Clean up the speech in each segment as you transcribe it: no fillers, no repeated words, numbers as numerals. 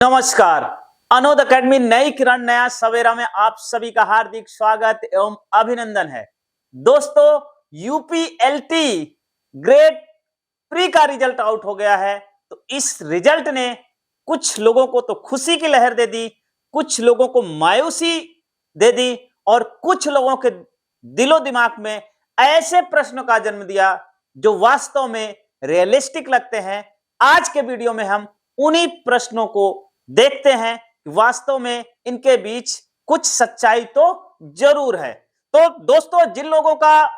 नमस्कार। अनोद एकेडमी नई किरण नया सवेरा में आप सभी का हार्दिक स्वागत एवं अभिनंदन है। दोस्तों, यूपीएलटी ग्रेड प्री का रिजल्ट आउट हो गया है। तो इस रिजल्ट ने कुछ लोगों को तो खुशी की लहर दे दी, कुछ लोगों को मायूसी दे दी और कुछ लोगों के दिलो दिमाग में ऐसे प्रश्नों का जन्म दिया जो वास्तव में रियलिस्टिक लगते हैं। आज के वीडियो में हम उन्हीं प्रश्नों को देखते हैं कि वास्तव में इनके बीच कुछ सच्चाई तो जरूर है। तो दोस्तों, जिन लोगों का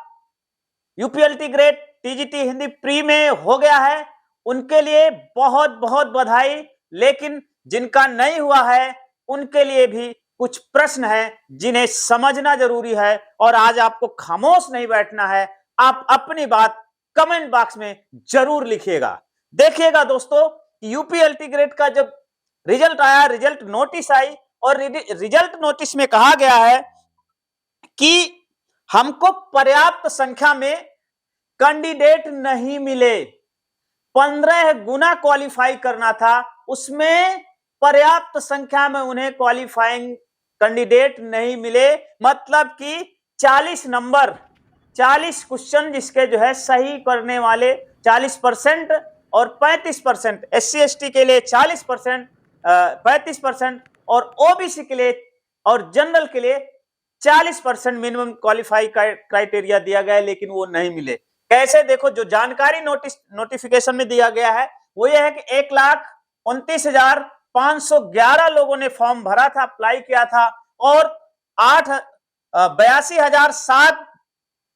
यूपीएलटी ग्रेड टीजीटी हिंदी प्री में हो गया है उनके लिए बहुत बहुत बधाई, लेकिन जिनका नहीं हुआ है उनके लिए भी कुछ प्रश्न है जिन्हें समझना जरूरी है और आज आपको खामोश नहीं बैठना है। आप अपनी बात कमेंट बॉक्स में जरूर लिखिएगा। देखिएगा दोस्तों, यूपीएलटी ग्रेड का जब रिजल्ट आया, रिजल्ट नोटिस आई और रिजल्ट नोटिस में कहा गया है कि हमको पर्याप्त संख्या में कैंडिडेट नहीं मिले, 15 गुना क्वालिफाई करना था, उसमें पर्याप्त संख्या में उन्हें क्वालिफाइंग कैंडिडेट नहीं मिले। मतलब कि 40 नंबर 40 क्वेश्चन जिसके जो है सही करने वाले 40% और 35%, SC ST के लिए 40%, 35% और ओबीसी के लिए और जनरल के लिए 40% मिनिमम क्वालिफाई क्राइटेरिया दिया गया है, लेकिन वो नहीं मिले। कैसे? देखो, जो जानकारी नोटिफिकेशन में दिया गया है वो ये है कि 1,29,511 लोगों ने फॉर्म भरा था, अप्लाई किया था और 82,007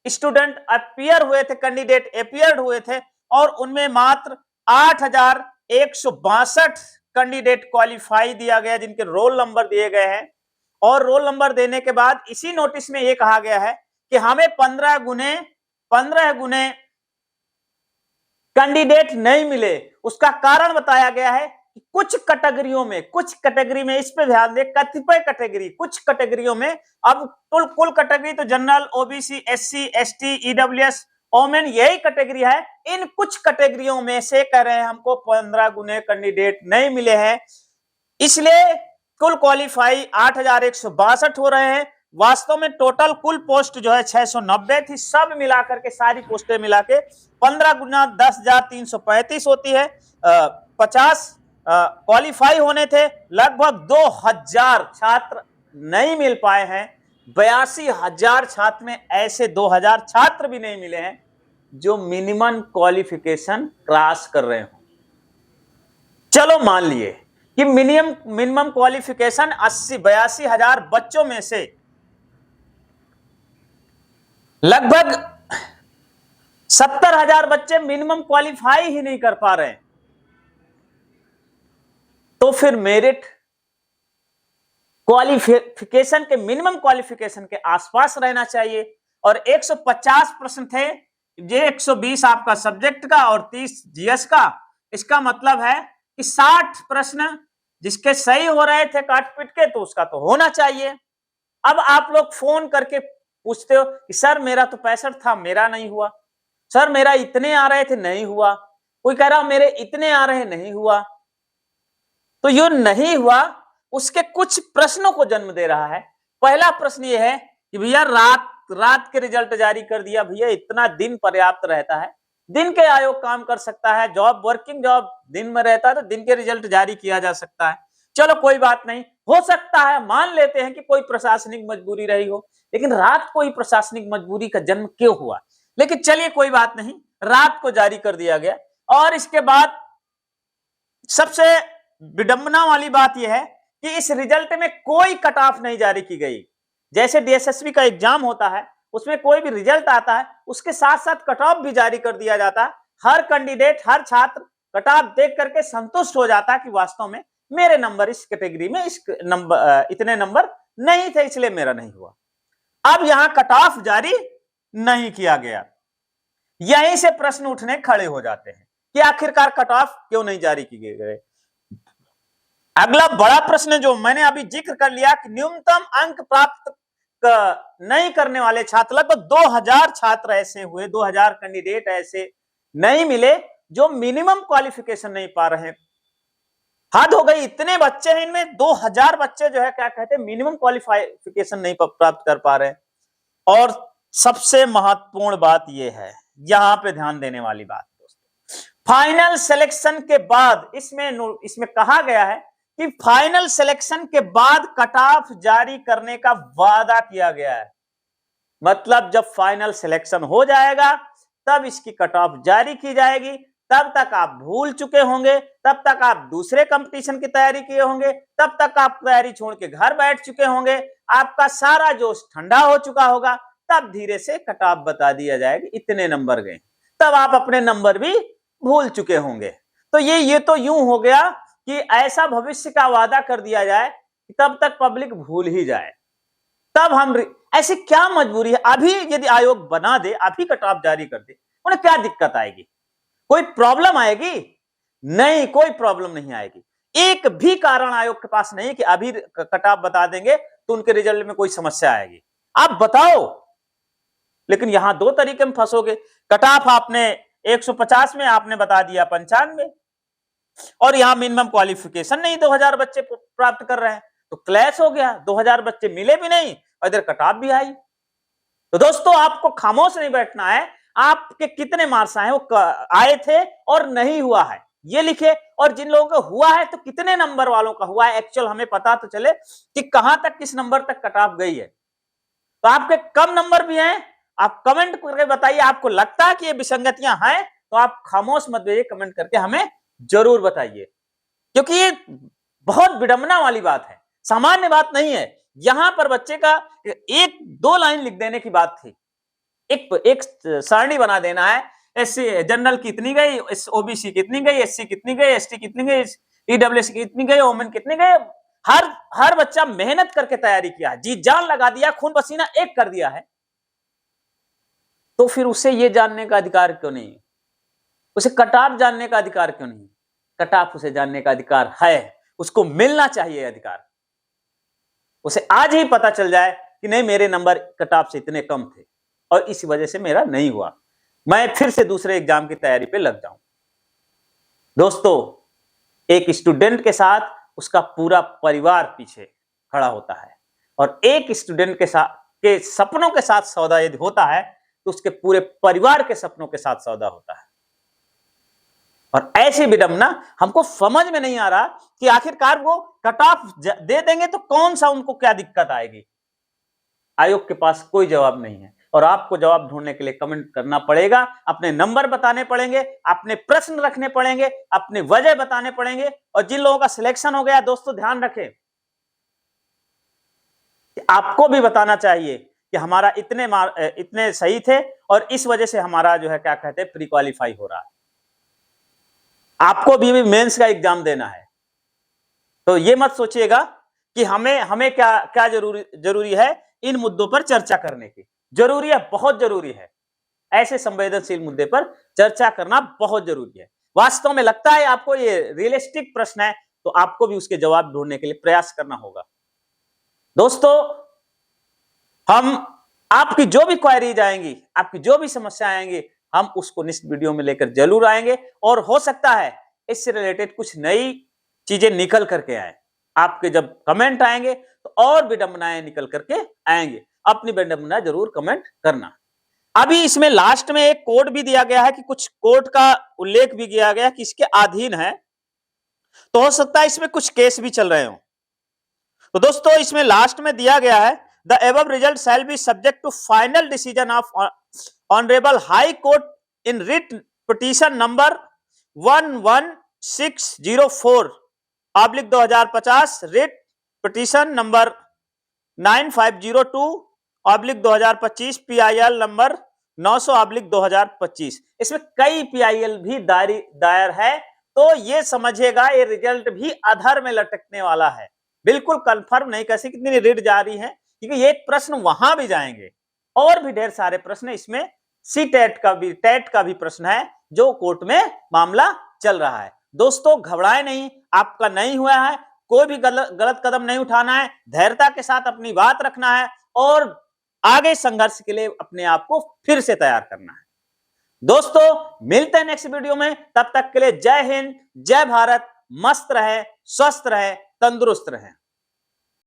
स्टूडेंट अपीयर हुए थे, कैंडिडेट अपीयर्ड हुए थे और उनमें मात्र 8,162 कैंडिडेट क्वालिफाई दिया गया जिनके रोल नंबर दिए गए हैं। और रोल नंबर देने के बाद इसी नोटिस में यह कहा गया है कि हमें 15 गुने कैंडिडेट नहीं मिले। उसका कारण बताया गया है कि कुछ कैटेगरी में इस पे ध्यान दें, कतिपय कैटेगरी, कुछ कैटेगरियों में, अब कुल कैटेगरी तो general, OBC, SC, ST, EWS, women यही कैटेगरी है। इन कुछ कैटेगरियों में से कह रहे हैं हमको 15 गुने कैंडिडेट नहीं मिले हैं, इसलिए कुल क्वालिफाई 8,162 हो रहे हैं। वास्तव में टोटल कुल पोस्ट जो है 690 थी, सब मिलाकर के सारी पोस्टें मिला के 15 गुना 10,335 होती है। 50 क्वालिफाई होने थे, लगभग 2,000 छात्र नहीं मिल पाए हैं। 82,000 छात्र में ऐसे 2,000 छात्र भी नहीं मिले हैं जो मिनिमम क्वालिफिकेशन क्रॉस कर रहे हो। चलो मान लिए कि मिनिमम क्वालिफिकेशन 82,000 बच्चों में से लगभग 70,000 बच्चे मिनिमम क्वालिफाई ही नहीं कर पा रहे हैं, तो फिर मेरिट क्वालिफिकेशन के, मिनिमम क्वालिफिकेशन के आसपास रहना चाहिए। और 150 प्रश्न थे, ये 120 आपका सब्जेक्ट का और 30 जीएस का। इसका मतलब है कि 60 प्रश्न जिसके सही हो रहे थे काट पीट के, तो उसका तो होना चाहिए। अब आप लोग फोन करके पूछते हो कि सर मेरा तो 65 था, मेरा नहीं हुआ, सर मेरा इतने आ रहे थे, नहीं हुआ, कोई कह रहा मेरे इतने आ रहे, नहीं हुआ। तो ये नहीं हुआ उसके कुछ प्रश्नों को जन्म दे रहा है। पहला प्रश्न ये है कि भैया रात के रिजल्ट जारी कर दिया, भैया इतना दिन पर्याप्त रहता है, दिन के आयोग काम कर सकता है, जॉब, वर्किंग जॉब दिन में रहता है तो दिन के रिजल्ट जारी किया जा सकता है। चलो कोई बात नहीं, हो सकता है, मान लेते हैं कि कोई प्रशासनिक मजबूरी रही हो, लेकिन रात को ही प्रशासनिक मजबूरी का जन्म क्यों हुआ? लेकिन चलिए कोई बात नहीं, रात को जारी कर दिया गया। और इसके बाद सबसे विडंबना वाली बात यह है कि इस रिजल्ट में कोई कट ऑफ नहीं जारी की गई। जैसे डीएसएसबी का एग्जाम होता है, उसमें कोई भी रिजल्ट आता है उसके साथ साथ कट ऑफ भी जारी कर दिया जाता है। हर कैंडिडेट, हर छात्र कट ऑफ देख करके संतुष्ट हो जाता है कि वास्तव में मेरे नंबर इस कैटेगरी में इतने नंबर नहीं थे, इसलिए मेरा नहीं हुआ। अब यहां कट ऑफ जारी नहीं किया गया, यहीं से प्रश्न उठने खड़े हो जाते हैं कि आखिरकार कट ऑफ क्यों नहीं जारी किए गए। अगला बड़ा प्रश्न जो मैंने अभी जिक्र कर लिया कि न्यूनतम अंक प्राप्त नहीं करने वाले छात्र, लगभग 2,000 छात्र ऐसे हुए, 2,000 कैंडिडेट ऐसे नहीं मिले जो मिनिमम क्वालिफिकेशन नहीं पा रहे हद हो गई, इतने बच्चे हैं इनमें, 2000 बच्चे जो है क्या कहते हैं मिनिमम क्वालिफिकेशन नहीं प्राप्त कर पा रहे हैं। और सबसे महत्वपूर्ण बात यह है, यहां पे ध्यान देने वाली बात दोस्तों, फाइनल सिलेक्शन के बाद इसमें कहा गया है कि फाइनल सिलेक्शन के बाद कट ऑफ जारी करने का वादा किया गया है। मतलब जब फाइनल सिलेक्शन हो जाएगा तब इसकी कट ऑफ जारी की जाएगी, तब तक आप भूल चुके होंगे, तब तक आप दूसरे कंपटीशन की तैयारी किए होंगे, तब तक आप तैयारी छोड़ के घर बैठ चुके होंगे, आपका सारा जोश ठंडा हो चुका होगा, तब धीरे से कट ऑफ बता दिया जाएगा इतने नंबर गए, तब आप अपने नंबर भी भूल चुके होंगे। तो ये तो यूं हो गया कि ऐसा भविष्य का वादा कर दिया जाए कि तब तक पब्लिक भूल ही जाए। तब हम ऐसी क्या मजबूरी है, अभी यदि आयोग बना दे, अभी कट ऑफ जारी कर दे, उन्हें क्या दिक्कत आएगी? कोई प्रॉब्लम आएगी? नहीं, कोई प्रॉब्लम नहीं आएगी। एक भी कारण आयोग के पास नहीं कि अभी कट ऑफ बता देंगे तो उनके रिजल्ट में कोई समस्या आएगी। आप बताओ। लेकिन यहां दो तरीके में फंसोगे। कट ऑफ आपने 150 में आपने बता दिया 95, और यहां मिनिमम क्वालिफिकेशन नहीं 2000 बच्चे प्राप्त कर रहे हैं, तो क्लैश हो गया, 2000 बच्चे मिले भी नहीं और इधर कट ऑफ भी आई। तो दोस्तों आपको खामोश नहीं बैठना है, आपके कितने मार्क्स आए वो आए थे और नहीं हुआ है ये लिखे, और जिन लोगों का हुआ है तो कितने नंबर वालों का हुआ है एक्चुअल हमें पता तो चले कि कहां तक किस नंबर तक कट ऑफ गई है। तो आपके कम नंबर भी हैं, आप कमेंट करके बताइए, आपको लगता है कि ये विसंगतियां हैं तो आप खामोश मत रहिए, कमेंट करके हमें जरूर बताइए, क्योंकि ये बहुत विडंबना वाली बात है, सामान्य बात नहीं है। यहां पर बच्चे का एक दो लाइन लिख देने की बात थी, एक सारणी बना देना है, एससी जनरल कितनी गई, ओबीसी कितनी गई, एससी कितनी गई, एसटी कितनी गई, ईडब्ल्यूएस कितनी गई, ओमेन कितनी गई। हर बच्चा मेहनत करके तैयारी किया, जी जान लगा दिया, खून पसीना एक कर दिया है, तो फिर उसे ये जानने का अधिकार क्यों नहीं? उसे कट ऑफ जानने का अधिकार क्यों नहीं? कट ऑफ उसे जानने का अधिकार है, उसको मिलना चाहिए अधिकार। उसे आज ही पता चल जाए कि नहीं मेरे नंबर कट ऑफ से इतने कम थे और इसी वजह से मेरा नहीं हुआ, मैं फिर से दूसरे एग्जाम की तैयारी पे लग जाऊं। दोस्तों एक स्टूडेंट के साथ उसका पूरा परिवार पीछे खड़ा होता है, और एक स्टूडेंट के सपनों के साथ सौदा यदि होता है तो उसके पूरे परिवार के सपनों के साथ सौदा होता है। और ऐसी विडंबना हमको समझ में नहीं आ रहा कि आखिरकार वो कट ऑफ दे देंगे तो कौन सा उनको क्या दिक्कत आएगी। आयोग के पास कोई जवाब नहीं है, और आपको जवाब ढूंढने के लिए कमेंट करना पड़ेगा, अपने नंबर बताने पड़ेंगे, अपने प्रश्न रखने पड़ेंगे, अपने वजह बताने पड़ेंगे। और जिन लोगों का सिलेक्शन हो गया दोस्तों ध्यान रखें, आपको भी बताना चाहिए कि हमारा इतने सही थे और इस वजह से हमारा जो है क्या कहते हैं प्री क्वालिफाई हो रहा है। आपको भी मेंस का एग्जाम देना है, तो ये मत सोचिएगा कि हमें क्या जरूरी है इन मुद्दों पर चर्चा करने की। जरूरी है, बहुत जरूरी है, ऐसे संवेदनशील मुद्दे पर चर्चा करना बहुत जरूरी है। वास्तव में लगता है आपको ये रियलिस्टिक प्रश्न है, तो आपको भी उसके जवाब ढूंढने के लिए प्रयास करना होगा। दोस्तों हम आपकी जो भी क्वेरीज आएंगी, आपकी जो भी समस्या आएंगी, हम उसको नेक्स्ट वीडियो में लेकर जरूर आएंगे, और हो सकता है इससे रिलेटेड कुछ नई चीजें निकल करके आए। आपके जब कमेंट आएंगे तो और विडंबनाएं निकल करके आएंगे, अपनी विडंबना जरूर कमेंट करना। अभी इसमें लास्ट में एक कोड भी दिया गया है कि कुछ कोड का उल्लेख भी किया गया कि इसके अधीन है, तो हो सकता है इसमें कुछ केस भी चल रहे हो। तो दोस्तों इसमें लास्ट में दिया गया है the above result shall be subject to final decision of honourable high court in writ petition number 11604/2050 writ petition number 9502/2025 PIL number 900/2025। इसमें कई PIL भी दायर है, तो ये समझिएगा ये रिजल्ट भी अधर में लटकने वाला है, बिल्कुल कंफर्म नहीं कैसे कितनी रिट जारी है, क्योंकि ये प्रश्न वहां भी जाएंगे, और भी ढेर सारे प्रश्न इसमें टेट का भी प्रश्न है जो कोर्ट में मामला चल रहा है। दोस्तों घबराए नहीं, आपका नहीं हुआ है, कोई भी गलत कदम नहीं उठाना है, धैर्यता के साथ अपनी बात रखना है और आगे संघर्ष के लिए अपने आप को फिर से तैयार करना है। दोस्तों मिलते हैं नेक्स्ट वीडियो में, तब तक के लिए जय हिंद, जय भारत, मस्त रहे, स्वस्थ रहे, तंदुरुस्त रहे।